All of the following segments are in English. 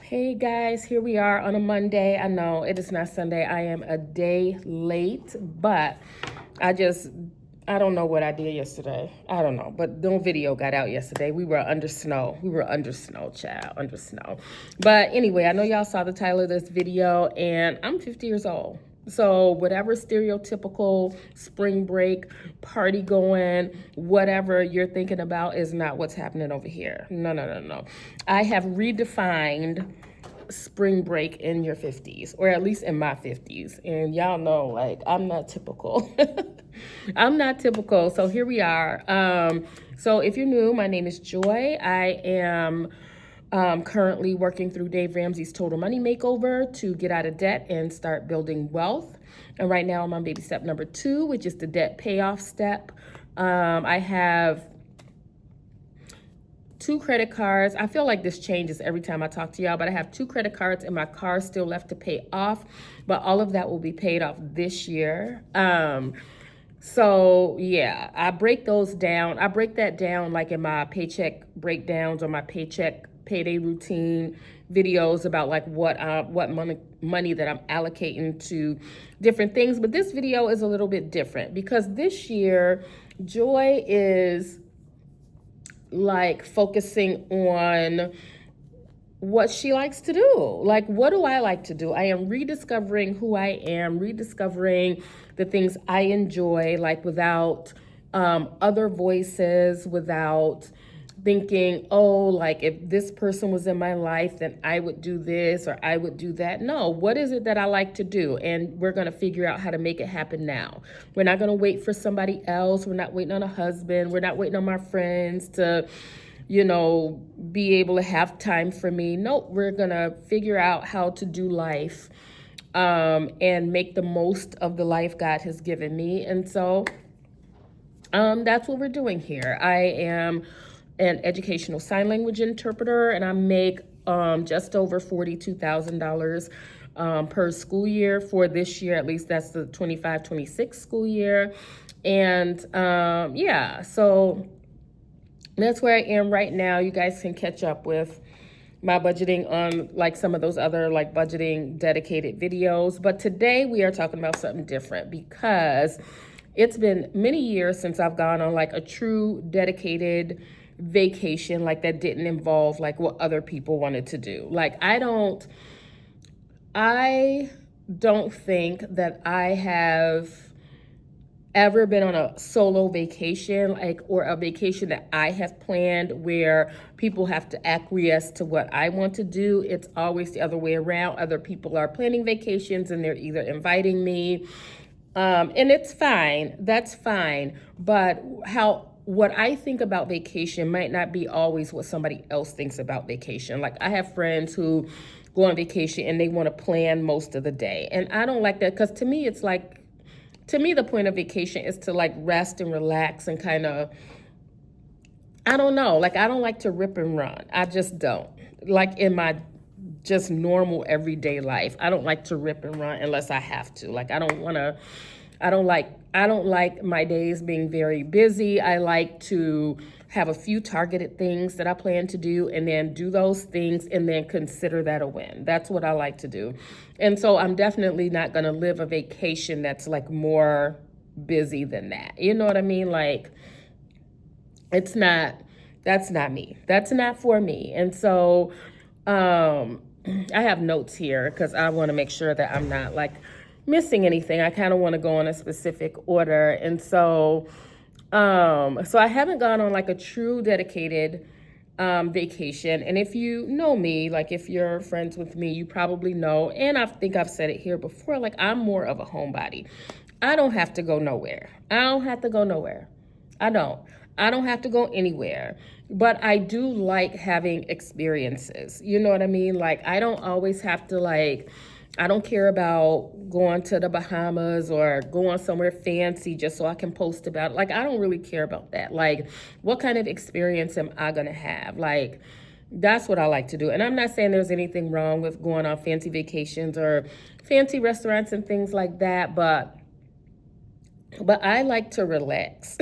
Hey guys, here we are on a Monday. I know it is not Sunday. I am a day late, but I just, I don't know what I did yesterday. I don't know, but no video got out yesterday. We were under snow. We were under snow, child, under snow. But anyway, I know y'all saw the title of this video, and I'm 50 years old. So whatever stereotypical spring break, party going, whatever you're thinking about is not what's happening over here. No, no, no, no. I have redefined spring break in your 50s, or at least in my 50s. And y'all know, like, I'm not typical. I'm not typical. So here we are. So if you're new, my name is Joy. I am currently working through Dave Ramsey's Total Money Makeover to get out of debt and start building wealth. And right now I'm on baby step number 2, which is the debt payoff step. I have 2 credit cards. I feel like this changes every time I talk to y'all, but I have 2 credit cards and my car still left to pay off, but all of that will be paid off this year. So yeah, I break those down. I break that down like in my paycheck breakdowns or my paycheck payday routine videos about like what money that I'm allocating to different things. But this video is a little bit different because this year Joy is like focusing on what she likes to do. Like, what do I like to do? I am rediscovering who I am, rediscovering the things I enjoy, like without other voices, without thinking, oh, like if this person was in my life, then I would do this or I would do that. No, what is it that I like to do? And we're going to figure out how to make it happen now. We're not going to wait for somebody else. We're not waiting on a husband. We're not waiting on my friends to, be able to have time for me. Nope, we're going to figure out how to do life and make the most of the life God has given me. And so that's what we're doing here. I am an educational sign language interpreter, and I make just over $42,000 per school year for this year. At least that's the 25-26 school year. And yeah, so that's where I am right now. You guys can catch up with my budgeting on like some of those other like budgeting dedicated videos. But today we are talking about something different because it's been many years since I've gone on like a true dedicated vacation like that didn't involve like what other people wanted to do. Like I don't think that I have ever been on a solo vacation, like, or a vacation that I have planned where people have to acquiesce to what I want to do. It's always the other way around. Other people are planning vacations and they're either inviting me, and it's fine. That's fine. But what I think about vacation might not be always what somebody else thinks about vacation. Like I have friends who go on vacation and they want to plan most of the day. And I don't like that because to me, it's like, the point of vacation is to like rest and relax and kind of, I don't know, like I don't like to rip and run. I just don't. Like in my just normal everyday life, I don't like to rip and run unless I have to. Like I don't like my days being very busy. I like to have a few targeted things that I plan to do and then do those things and then consider that a win. That's what I like to do. And so I'm definitely not going to live a vacation that's like more busy than that. You know what I mean? Like that's not me. That's not for me. And so I have notes here because I want to make sure that I'm not like missing anything. I kind of want to go in a specific order. And so I haven't gone on like a true dedicated vacation. And if you know me, like if you're friends with me, you probably know, and I think I've said it here before, like I'm more of a homebody. I don't have to go nowhere. I don't have to go nowhere. I don't have to go anywhere. But I do like having experiences. You know what I mean? Like I don't always have to like, I don't care about going to the Bahamas or going somewhere fancy just so I can post about it. Like, I don't really care about that. Like, what kind of experience am I going to have? Like, that's what I like to do. And I'm not saying there's anything wrong with going on fancy vacations or fancy restaurants and things like that, but I like to relax.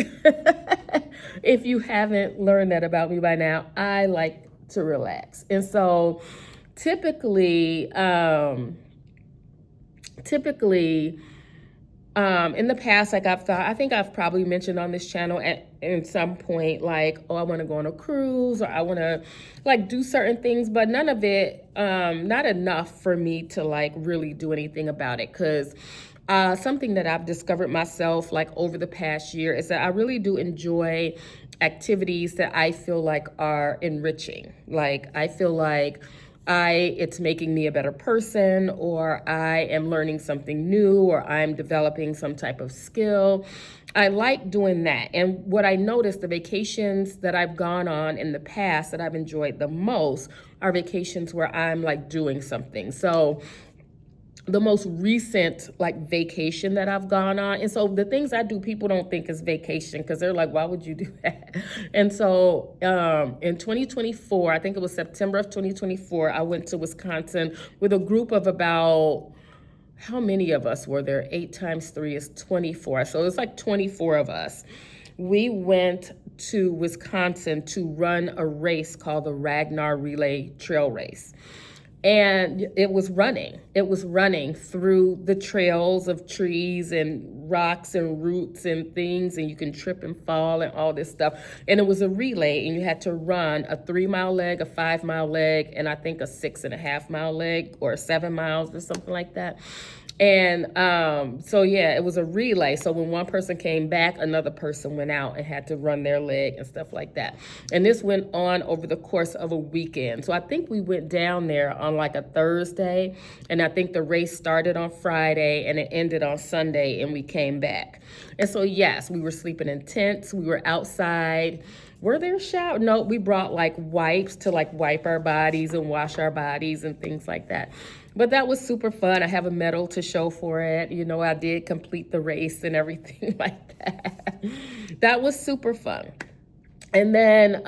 If you haven't learned that about me by now, I like to relax. And so typically, typically, in the past, like I think I've probably mentioned on this channel in some point, like, oh, I want to go on a cruise or I want to like do certain things, but none of it, not enough for me to like really do anything about it. Cause something that I've discovered myself like over the past year is that I really do enjoy activities that I feel like are enriching. Like I feel like it's making me a better person, or I am learning something new, or I'm developing some type of skill. I like doing that. And what I noticed, the vacations that I've gone on in the past that I've enjoyed the most are vacations where I'm like doing something. So the most recent like vacation that I've gone on. And so the things I do, people don't think is vacation because they're like, why would you do that? And so in 2024, I think it was September of 2024, I went to Wisconsin with a group of about, how many of us were there? 8 times 3 is 24. So it's like 24 of us. We went to Wisconsin to run a race called the Ragnar Relay Trail Race. And it was running through the trails of trees and rocks and roots and things, and you can trip and fall and all this stuff. And it was a relay, and you had to run a 3-mile leg, a 5-mile leg, and I think a 6.5-mile leg, or 7 miles or something like that. And so yeah, it was a relay. So when one person came back, another person went out and had to run their leg and stuff like that. And this went on over the course of a weekend. So I think we went down there on like a Thursday, and I think the race started on Friday and it ended on Sunday, and we came back. And so yes, we were sleeping in tents, we were outside. Were there showers? No, we brought like wipes to like wipe our bodies and wash our bodies and things like that. But that was super fun. I have a medal to show for it. You know, I did complete the race and everything like that. That was super fun. And then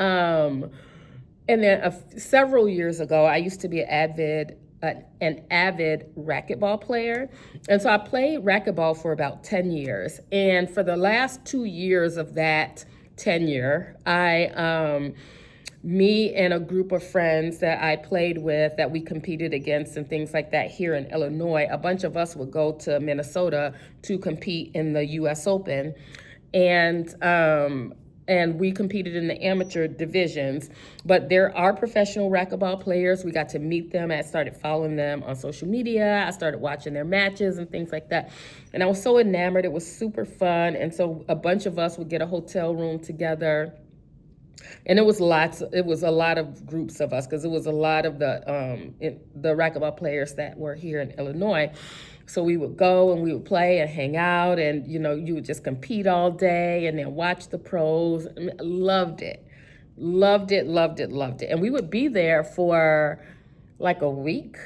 several years ago, I used to be an avid racquetball player. And so I played racquetball for about 10 years. And for the last 2 years of that tenure, me and a group of friends that I played with, that we competed against and things like that here in Illinois, a bunch of us would go to Minnesota to compete in the U.S. Open. And we competed in the amateur divisions. But there are professional racquetball players. We got to meet them. I started following them on social media. I started watching their matches and things like that. And I was so enamored. It was super fun. And so a bunch of us would get a hotel room together. And it was a lot of groups of us, because it was a lot of the racquetball players that were here in Illinois. So we would go and we would play and hang out, and you know, you would just compete all day and then watch the pros. Loved it. And we would be there for like a week.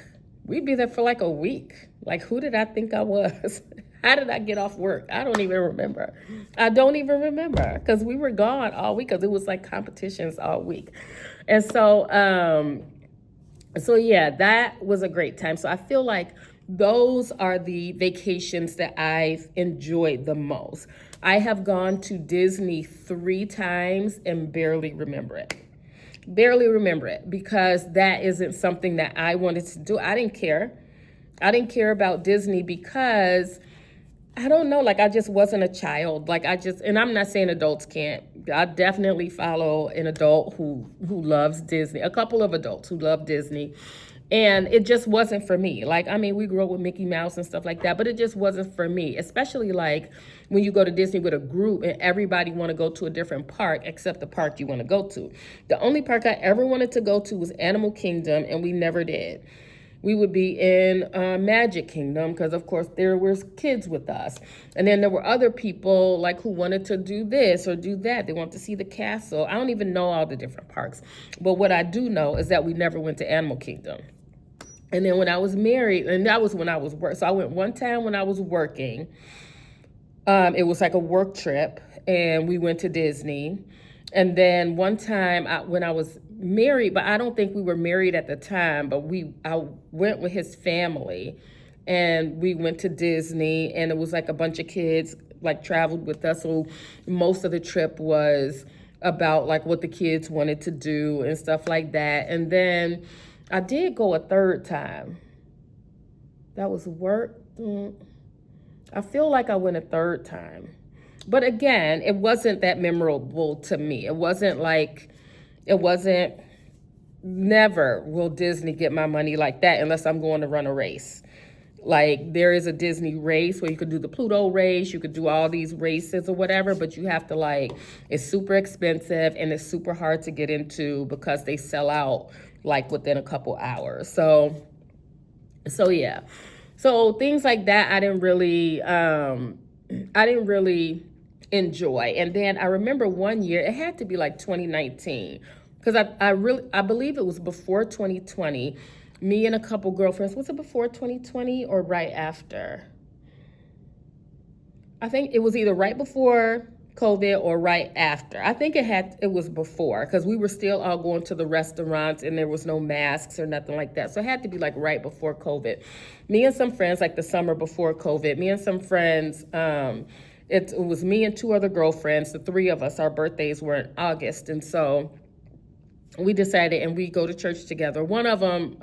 We'd be there for like a week. Like, who did I think I was? How did I get off work? I don't even remember. Because we were gone all week, because it was like competitions all week. And so, yeah, that was a great time. So I feel like those are the vacations that I've enjoyed the most. I have gone to Disney 3 times and barely remember it. Because that isn't something that I wanted to do. I didn't care about Disney because I don't know, like I just wasn't a child. And I'm not saying adults can't. I definitely follow an adult who loves Disney, a couple of adults who love Disney. And it just wasn't for me. Like, I mean, we grew up with Mickey Mouse and stuff like that, but it just wasn't for me. Especially like when you go to Disney with a group and everybody want to go to a different park except the park you want to go to. The only park I ever wanted to go to was Animal Kingdom, and we never did. We would be in Magic Kingdom because, of course, there was kids with us. And then there were other people like who wanted to do this or do that. They wanted to see the castle. I don't even know all the different parks. But what I do know is that we never went to Animal Kingdom. And then when I was married, and that was when I was working. So I went one time when I was working. It was like a work trip, and we went to Disney. And then one time when I was married, but I don't think we were married at the time, but I went with his family and we went to Disney, and it was like a bunch of kids like traveled with us. So most of the trip was about like what the kids wanted to do and stuff like that. And then I did go a third time. That was work. I feel like I went a third time. But again, it wasn't that memorable to me. It wasn't, never will Disney get my money like that unless I'm going to run a race. Like, there is a Disney race where you could do the Pluto race, you could do all these races or whatever, but you have to, like, it's super expensive and it's super hard to get into because they sell out like within a couple hours. So yeah. So things like that I didn't really enjoy. And then I remember one year, it had to be like 2019, because I believe it was before 2020. Me and a couple girlfriends, was it before 2020 or right after? I think it was either right before COVID or right after. I think it was before, because we were still all going to the restaurants and there was no masks or nothing like that. So it had to be like right before COVID. Me and some friends, like the summer before COVID, me and some friends, it was me and two other girlfriends, the three of us, our birthdays were in August. And so we decided, and we go to church together. One of them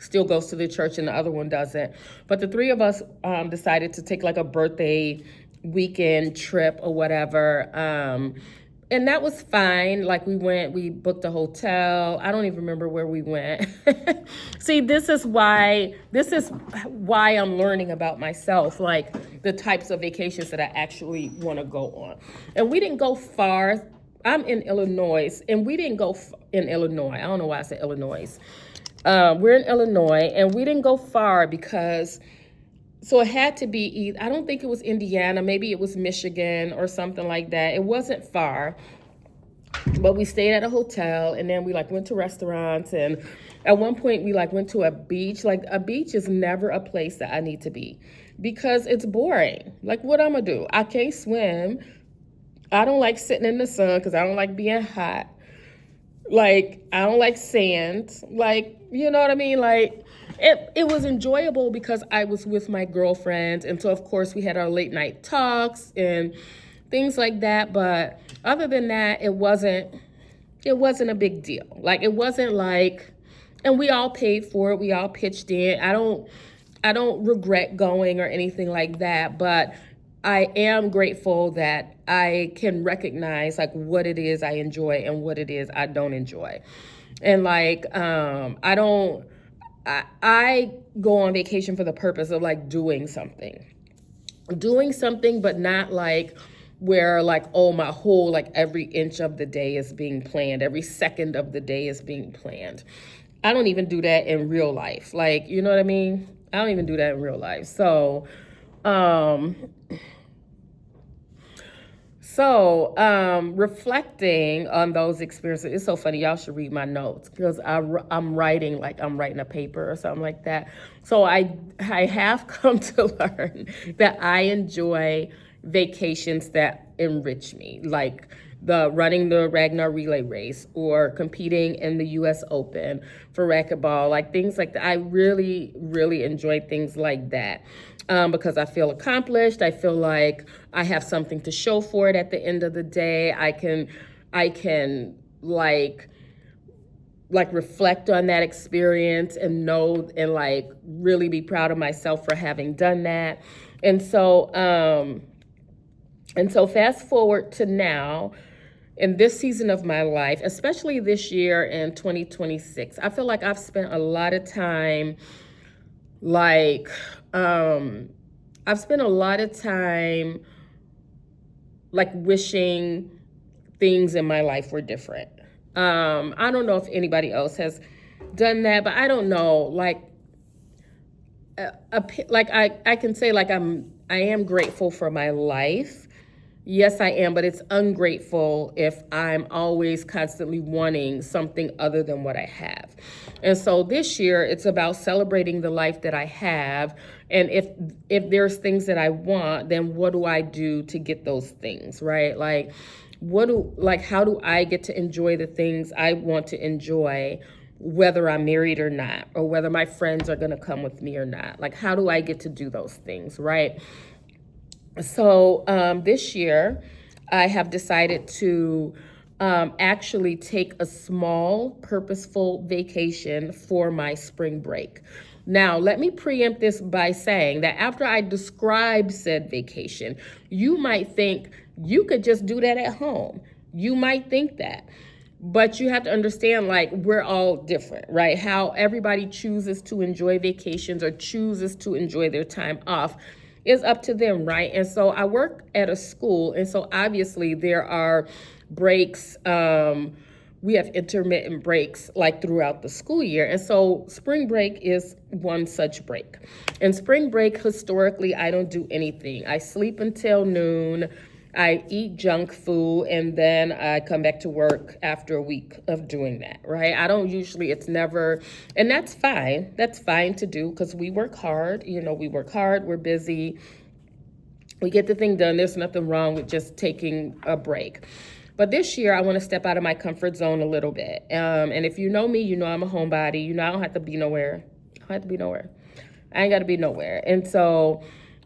still goes to the church and the other one doesn't. But the three of us decided to take like a birthday weekend trip or whatever. And that was fine. Like, we booked a hotel. I don't even remember where we went. See, this is why I'm learning about myself, like the types of vacations that I actually want to go on. And we didn't go far. I'm in Illinois, and we didn't go in Illinois. I don't know why I said Illinois. We're in Illinois, and we didn't go far because, so it had to be, I don't think it was Indiana, maybe it was Michigan or something like that. It wasn't far, but we stayed at a hotel, and then we like went to restaurants, and at one point we like went to a beach. Like, a beach is never a place that I need to be because it's boring. Like, what I'm gonna do? I can't swim. I don't like sitting in the sun because I don't like being hot. Like, I don't like sand. Like, you know what I mean? Like, it was enjoyable because I was with my girlfriends. And so, of course, we had our late night talks and things like that. But other than that, it wasn't a big deal. Like, it wasn't like, and we all paid for it. We all pitched in. I don't regret going or anything like that. But I am grateful that I can recognize like what it is I enjoy and what it is I don't enjoy. And like, I go on vacation for the purpose of like doing something, but not like where like, oh, my whole, like every inch of the day is being planned. Every second of the day is being planned. I don't even do that in real life. Like, you know what I mean? I don't even do that in real life. So, reflecting on those experiences, it's so funny. Y'all should read my notes because I'm writing like I'm writing a paper or something like that. So I have come to learn that I enjoy vacations that enrich me, like running the Ragnar relay race or competing in the U.S. Open for racquetball, like things like that. I really, really enjoy things like that. Because I feel accomplished. I feel like I have something to show for it at the end of the day. I can like reflect on that experience and know and like really be proud of myself for having done that. And so fast forward to now, in this season of my life, especially this year in 2026, I feel like I've spent a lot of time like, I've spent a lot of time like wishing things in my life were different. I don't know if anybody else has done that, but I don't know. Like, I can say like I am grateful for my life. Yes, I am, but it's ungrateful if I'm always constantly wanting something other than what I have. And so this year, it's about celebrating the life that I have. And if there's things that I want, then what do I do to get those things, right? Like, how do I get to enjoy the things I want to enjoy, whether I'm married or not, or whether my friends are going to come with me or not? Like, how do I get to do those things, right? So this year, I have decided to actually take a small, purposeful vacation for my spring break. Now, let me preempt this by saying that after I describe said vacation, you might think you could just do that at home. You might think that. But you have to understand, like, we're all different, right? How everybody chooses to enjoy vacations or chooses to enjoy their time off is up to them, right? And so I work at a school, and so obviously there are breaks. We have intermittent breaks like throughout the school year. And so spring break is one such break. And spring break, historically, I don't do anything. I sleep until noon. I eat junk food, and then I come back to work after a week of doing that, right? I don't usually, it's never, and that's fine. That's fine to do because we work hard. We work hard, we're busy, we get the thing done. There's nothing wrong with just taking a break. But this year, I want to step out of my comfort zone a little bit. And if you know me, you know I'm a homebody. You know I don't have to be nowhere. I ain't got to be nowhere. And so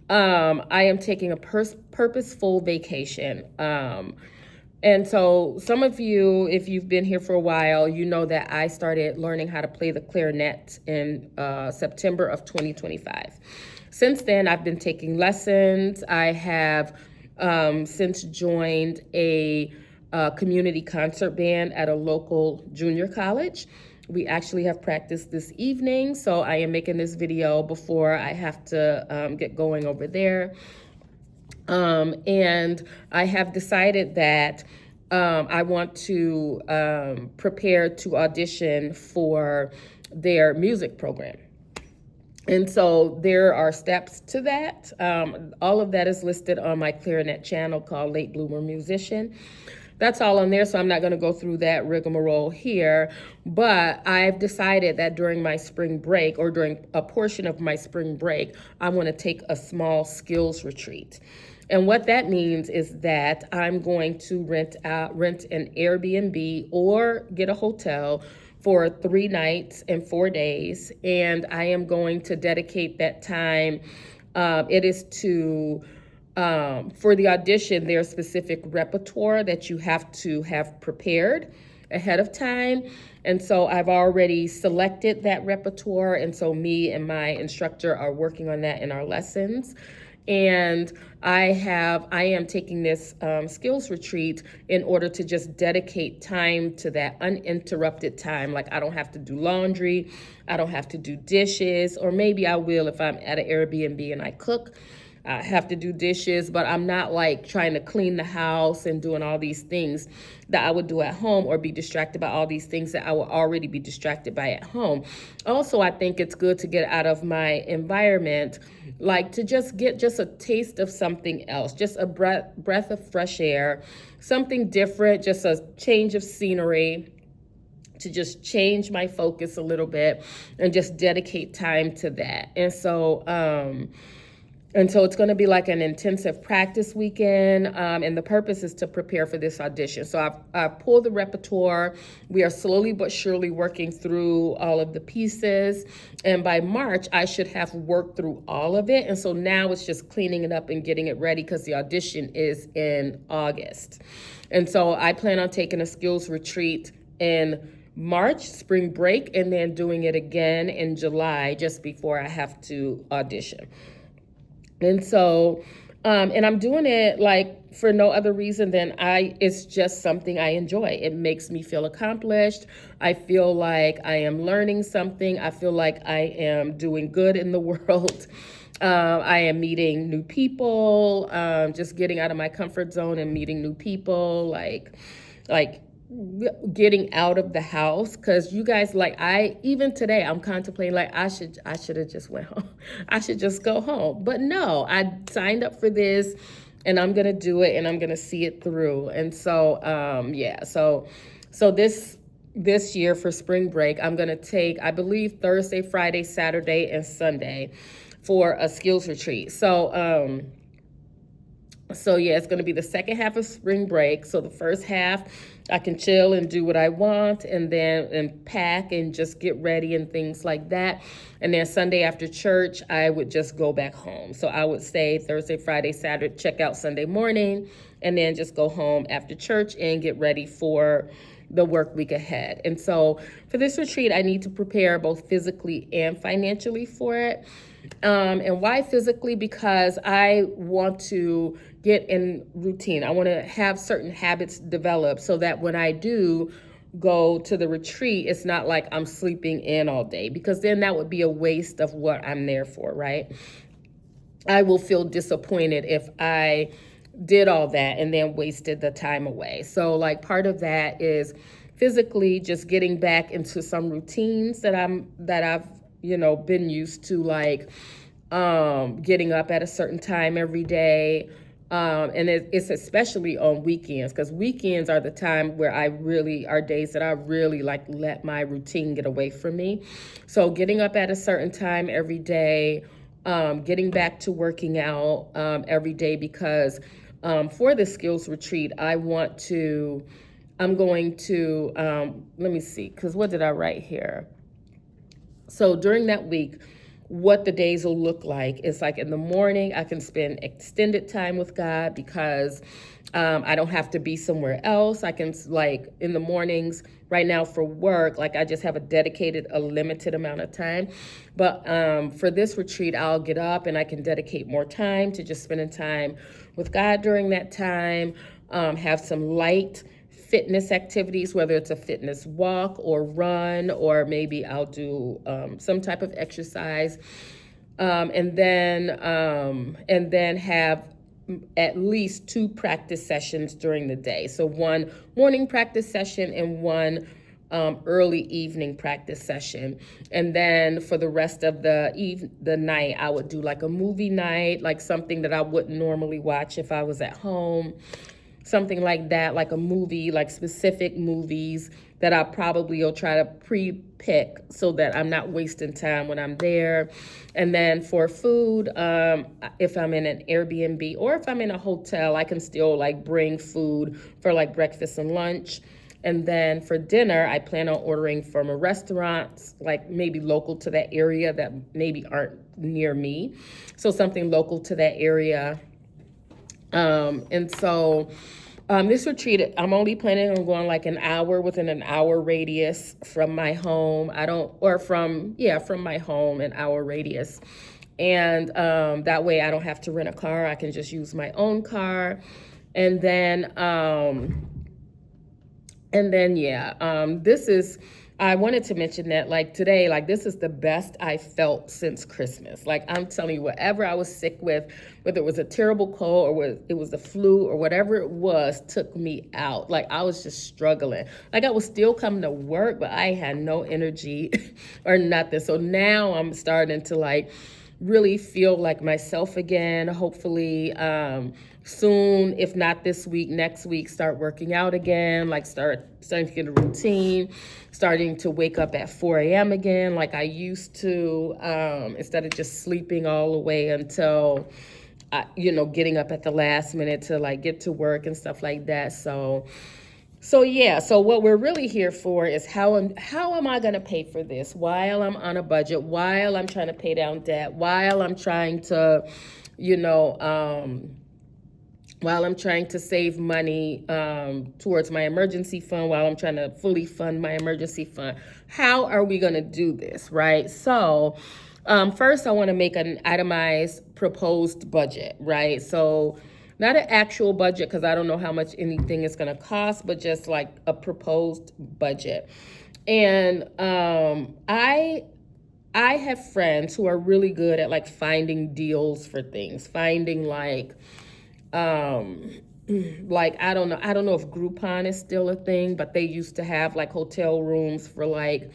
I am taking a purposeful vacation. And so some of you, if you've been here for a while, you know that I started learning how to play the clarinet in September of 2025. Since then, I've been taking lessons. I have since joined a community concert band at a local junior college. We actually have practice this evening, so I am making this video before I have to get going over there. And I have decided that I want to prepare to audition for their music program. And so there are steps to that. All of that is listed on my Clarinet channel called Late Bloomer Musician. That's all on there, so I'm not going to go through that rigmarole here. But I've decided that during my spring break, or during a portion of my spring break, I want to take a small skills retreat. And what that means is that I'm going to rent an Airbnb or get a hotel for 3 nights and 4 days. And I am going to dedicate that time. It is to... for the audition, there's specific repertoire that you have to have prepared ahead of time. And so I've already selected that repertoire. And so me and my instructor are working on that in our lessons. And I am taking this skills retreat in order to just dedicate time to that uninterrupted time. Like, I don't have to do laundry, I don't have to do dishes, or maybe I will if I'm at an Airbnb and I cook. I have to do dishes, but I'm not like trying to clean the house and doing all these things that I would do at home, or be distracted by all these things that I would already be distracted by at home. Also, I think it's good to get out of my environment, like to just get just a taste of something else, just a breath of fresh air, something different, just a change of scenery, to just change my focus a little bit and just dedicate time to that. And so it's going to be like an intensive practice weekend, and the purpose is to prepare for this audition. So I've pulled the repertoire. We are slowly but surely working through all of the pieces, and by March, I should have worked through all of it. And so now it's just cleaning it up and getting it ready, because the audition is in August. And so I plan on taking a skills retreat in March, spring break, and then doing it again in July, just before I have to audition. And so, and I'm doing it like for no other reason than it's just something I enjoy. It makes me feel accomplished. I feel like I am learning something. I feel like I am doing good in the world. I am meeting new people, just getting out of my comfort zone and meeting new people, like getting out of the house. Because you guys, like, even today I'm contemplating, like, I should have just went home. I should just go home. But no, I signed up for this, and I'm gonna do it, and I'm gonna see it through. And so so this year for spring break, I'm gonna take, I believe, Thursday, Friday, Saturday, and Sunday for a skills retreat. So yeah, it's going to be the second half of spring break. So the first half, I can chill and do what I want, and then and pack and just get ready and things like that. And then Sunday after church, I would just go back home. So I would say Thursday, Friday, Saturday, check out Sunday morning, and then just go home after church and get ready for the work week ahead. And so for this retreat, I need to prepare both physically and financially for it. And why physically? Because I want to get in routine. I want to have certain habits developed so that when I do go to the retreat, it's not like I'm sleeping in all day, because then that would be a waste of what I'm there for, right? I will feel disappointed if I did all that and then wasted the time away. So like part of that is physically just getting back into some routines that I've been used to, like getting up at a certain time every day. And it's especially on weekends, because weekends are the time where are days that I really like let my routine get away from me. So getting up at a certain time every day, getting back to working out every day, because for the skills retreat, I'm going to, let me see, because what did I write here? So during that week, what the days will look like is like in the morning, I can spend extended time with God, because I don't have to be somewhere else. I can, like, in the mornings right now for work, like I just have a limited amount of time. But for this retreat, I'll get up and I can dedicate more time to just spending time with God during that time, have some light fitness activities, whether it's a fitness walk or run, or maybe I'll do some type of exercise, and then have at least 2 practice sessions during the day. So one morning practice session and one early evening practice session. And then for the rest of the night, I would do like a movie night, like something that I wouldn't normally watch if I was at home. Something like that, like a movie, like specific movies that I probably will try to pre-pick so that I'm not wasting time when I'm there. And then for food, if I'm in an Airbnb or if I'm in a hotel, I can still like bring food for like breakfast and lunch. And then for dinner, I plan on ordering from a restaurant, like maybe local to that area that maybe aren't near me. So something local to that area. And so this retreat, I'm only planning on going like an hour, within an hour radius from my home. From my home, an hour radius. And that way I don't have to rent a car. I can just use my own car. And then, I wanted to mention that like today, like this is the best I felt since Christmas. Like I'm telling you, whatever I was sick with, whether it was a terrible cold or it was the flu or whatever it was, took me out. Like I was just struggling. Like I was still coming to work, but I had no energy or nothing. So now I'm starting to like really feel like myself again. Hopefully, soon, if not this week, next week, start working out again, like starting to get a routine, starting to wake up at 4 a.m. again like I used to, instead of just sleeping all the way until, getting up at the last minute to like get to work and stuff like that. So what we're really here for is how am I going to pay for this while I'm on a budget, while I'm trying to pay down debt, while I'm trying to, while I'm trying to save money towards my emergency fund, while I'm trying to fully fund my emergency fund. How are we going to do this, right? So first, I want to make an itemized proposed budget, right? So not an actual budget, because I don't know how much anything is going to cost, but just like a proposed budget. And I have friends who are really good at like finding deals for things, finding like I don't know if Groupon is still a thing, but they used to have like hotel rooms for like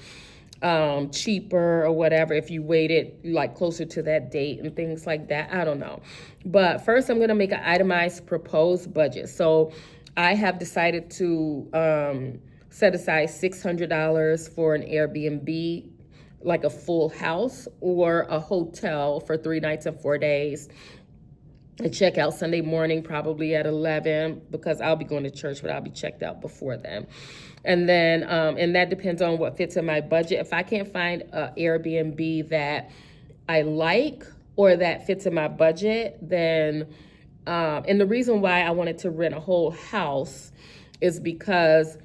cheaper or whatever if you waited like closer to that date and things like that. I don't know. But first I'm going to make an itemized proposed budget. So I have decided to set aside $600 for an Airbnb, like a full house, or a hotel for 3 nights and 4 days. I check out Sunday morning, probably at 11, because I'll be going to church, but I'll be checked out before then. And then, and that depends on what fits in my budget. If I can't find an Airbnb that I like or that fits in my budget, then, and the reason why I wanted to rent a whole house is because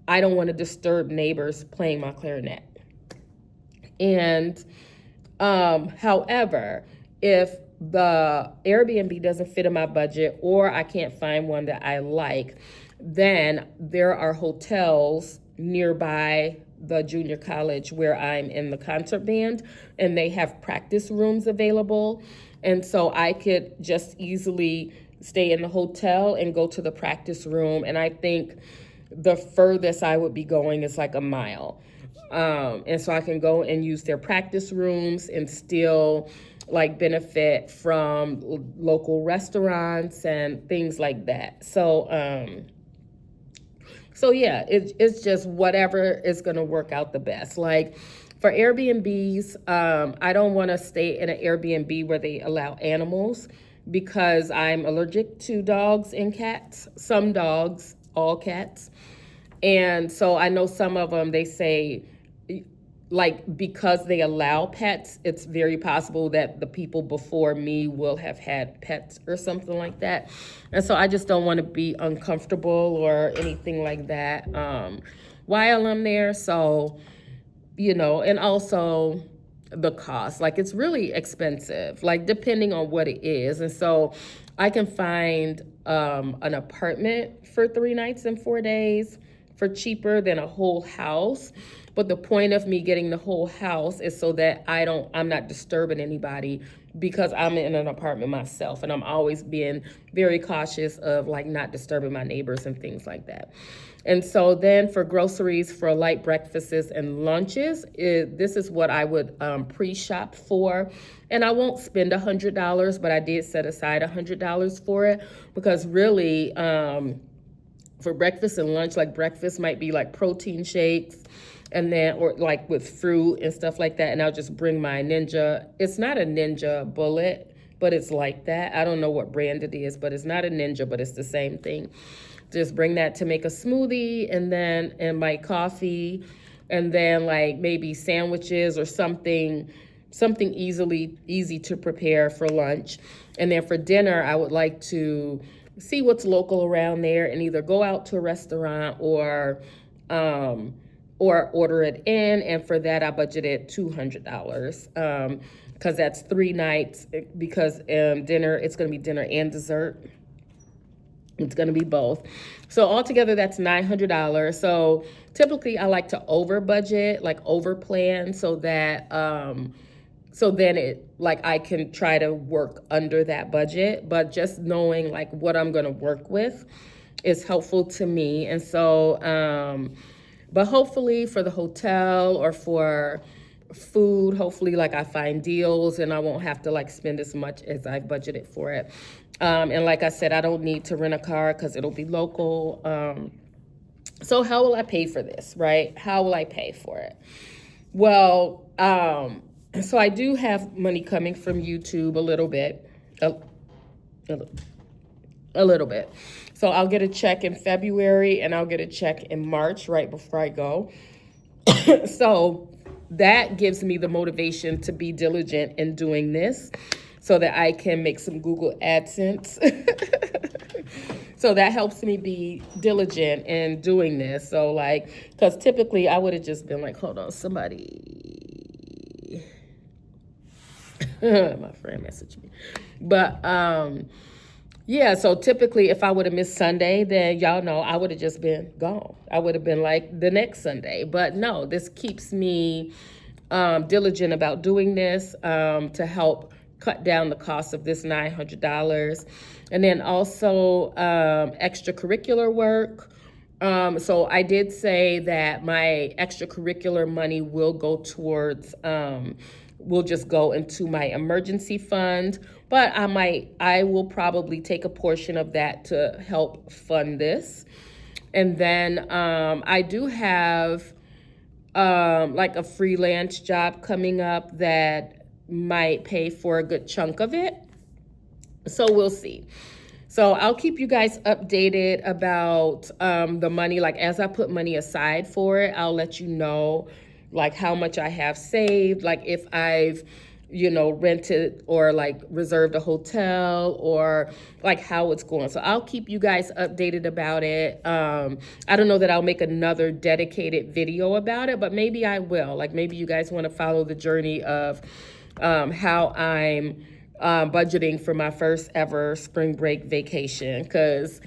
I don't want to disturb neighbors playing my clarinet. And, however, if the Airbnb doesn't fit in my budget or I can't find one that I like, then there are hotels nearby the junior college where I'm in the concert band, and they have practice rooms available. And so I could just easily stay in the hotel and go to the practice room. And I think the furthest I would be going is like a mile. And so I can go and use their practice rooms and still like benefit from local restaurants and things like that. So yeah, it's just whatever is going to work out the best. Like for Airbnbs, I don't want to stay in an Airbnb where they allow animals because I'm allergic to dogs and cats. Some dogs, all cats. And so I know some of them, they say, like, because they allow pets, it's very possible that the people before me will have had pets or something like that. And so I just don't want to be uncomfortable or anything like that while I'm there. So, and also the cost, like it's really expensive, like depending on what it is. And so I can find an apartment for 3 nights and 4 days for cheaper than a whole house. But the point of me getting the whole house is so that I'm not disturbing anybody, because I'm in an apartment myself, and I'm always being very cautious of like not disturbing my neighbors and things like that. And so then for groceries for light breakfasts and lunches, this is what I would pre-shop for. And I won't spend $100, but I did set aside $100 for it, because really for breakfast and lunch, like breakfast might be like protein shakes, and then, or like with fruit and stuff like that. And I'll just bring my Ninja. It's not a Ninja Bullet, but it's like that. I don't know what brand it is, but it's not a Ninja, but it's the same thing. Just bring that to make a smoothie, and my coffee, and then like maybe sandwiches or something easy to prepare for lunch. And then for dinner, I would like to see what's local around there and either go out to a restaurant or order it in. And for that, I budgeted $200 because that's 3 nights, because dinner, it's going to be dinner and dessert. It's going to be both. So altogether, that's $900. So typically I like to over budget, like over plan, so that so then I can try to work under that budget. But just knowing like what I'm going to work with is helpful to me. And so but hopefully for the hotel or for food, hopefully like I find deals and I won't have to like spend as much as I've budgeted for it. And like I said, I don't need to rent a car because it'll be local. So how will I pay for this, right? How will I pay for it? Well, so I do have money coming from YouTube a little bit, a little bit. So I'll get a check in February and I'll get a check in March right before I go. So that gives me the motivation to be diligent in doing this so that I can make some Google AdSense. So that helps me be diligent in doing this. So like, because typically I would have just been like, hold on, somebody. My friend messaged me. But yeah, so typically if I would have missed Sunday, then y'all know I would have just been gone. I would have been like the next Sunday. But no, this keeps me diligent about doing this to help cut down the cost of this $900. And then also extracurricular work. So I did say that my extracurricular money will go towards, will just go into my emergency fund, but I will probably take a portion of that to help fund this. And then I do have like a freelance job coming up that might pay for a good chunk of it. So we'll see. So I'll keep you guys updated about the money. Like as I put money aside for it, I'll let you know like how much I have saved, like if I've rented or like reserved a hotel or like how it's going. So I'll keep you guys updated about it. I don't know that I'll make another dedicated video about it, but maybe I will. Like maybe you guys want to follow the journey of how I'm budgeting for my first ever spring break vacation, because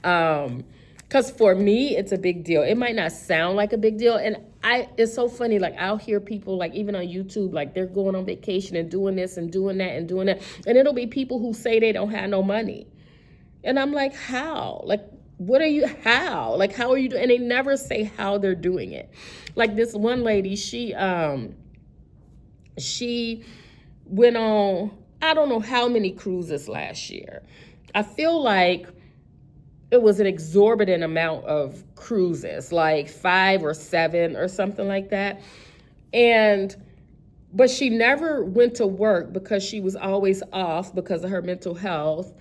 for me it's a big deal. It might not sound like a big deal, and it's so funny, like I'll hear people like even on YouTube, like they're going on vacation and doing this and doing that and doing that, and it'll be people who say they don't have no money, and I'm like, how? Like, what are you, how? Like, how are you doing? And they never say how they're doing it. Like this one lady, she went on, I don't know how many cruises last year. I feel like it was an exorbitant amount of cruises, like 5 or 7 or something like that. But she never went to work because she was always off because of her mental health.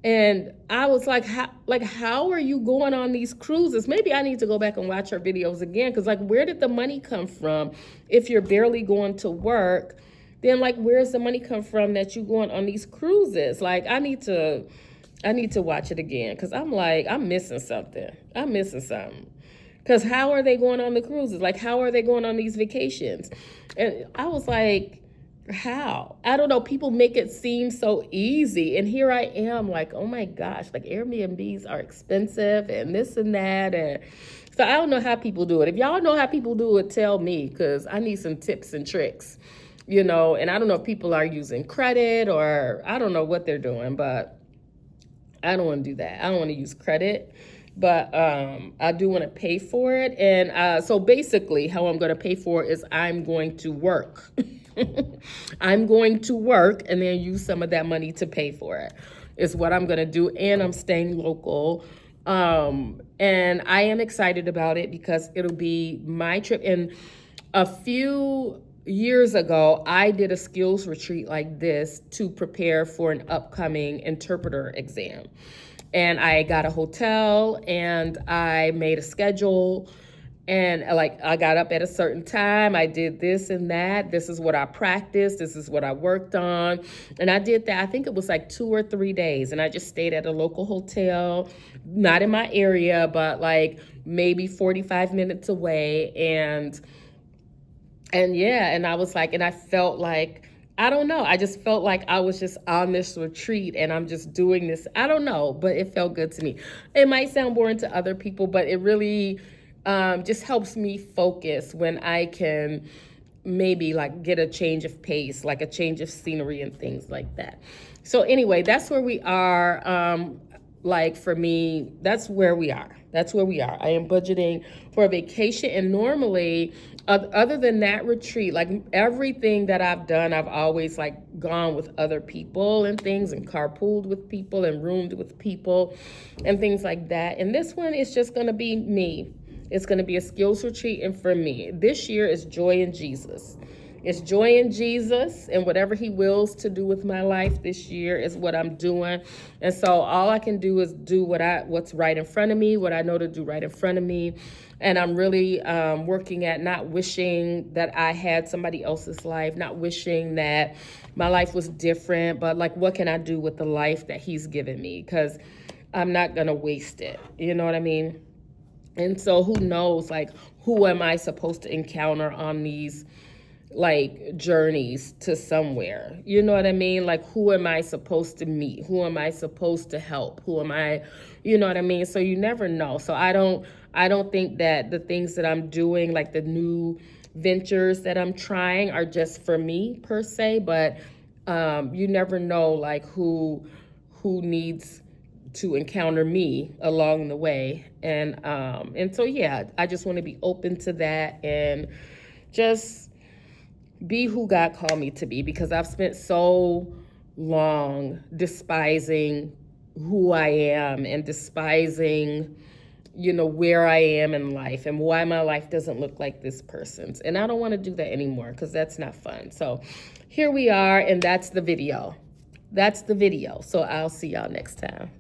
And I was like, how are you going on these cruises? Maybe I need to go back and watch her videos again, because like, where did the money come from if you're barely going to work? Then like, where's the money come from that you going on these cruises? Like, I need to watch it again, because I'm like, I'm missing something. Because how are they going on the cruises? Like, how are they going on these vacations? And I was like, how? I don't know. People make it seem so easy. And here I am like, oh my gosh, like Airbnbs are expensive and this and that. And so I don't know how people do it. If y'all know how people do it, tell me, because I need some tips and tricks, and I don't know if people are using credit or I don't know what they're doing, but I don't want to do that. I don't want to use credit, but I do want to pay for it. And so basically how I'm going to pay for it is I'm going to work. I'm going to work and then use some of that money to pay for it is what I'm going to do. And I'm staying local. And I am excited about it because it'll be my trip. And a few years ago, I did a skills retreat like this to prepare for an upcoming interpreter exam. And I got a hotel and I made a schedule. And like, I got up at a certain time. I did this and that. This is what I practiced. This is what I worked on. And I did that. I think it was like 2 or 3 days. And I just stayed at a local hotel, not in my area, but like maybe 45 minutes away. And yeah, and I was like, and I felt like, I don't know. I just felt like I was just on this retreat and I'm just doing this. I don't know, but it felt good to me. It might sound boring to other people, but it really just helps me focus when I can maybe like get a change of pace, like a change of scenery and things like that. So anyway, that's where we are. Like for me, that's where we are. I am budgeting for a vacation. And normally, other than that retreat, like everything that I've done, I've always like gone with other people and things and carpooled with people and roomed with people and things like that. And this one is just going to be me. It's going to be a skills retreat. And for me, this year is joy in Jesus. It's joy in Jesus, and whatever he wills to do with my life this year is what I'm doing. And so all I can do is do what's right in front of me, what I know to do right in front of me. And I'm really working at not wishing that I had somebody else's life, not wishing that my life was different, but like, what can I do with the life that he's given me? Because I'm not going to waste it. You know what I mean? And so who knows, like, who am I supposed to encounter on these like journeys to somewhere? You know what I mean? Like, who am I supposed to meet? Who am I supposed to help? Who am I, you know what I mean? So you never know. So I don't think that the things that I'm doing, like the new ventures that I'm trying, are just for me per se, but you never know like who needs to encounter me along the way. And so yeah, I just want to be open to that and just be who God called me to be, because I've spent so long despising who I am and despising, where I am in life and why my life doesn't look like this person's. And I don't want to do that anymore, because that's not fun. So here we are, and that's the video. that's the video. So I'll see y'all next time.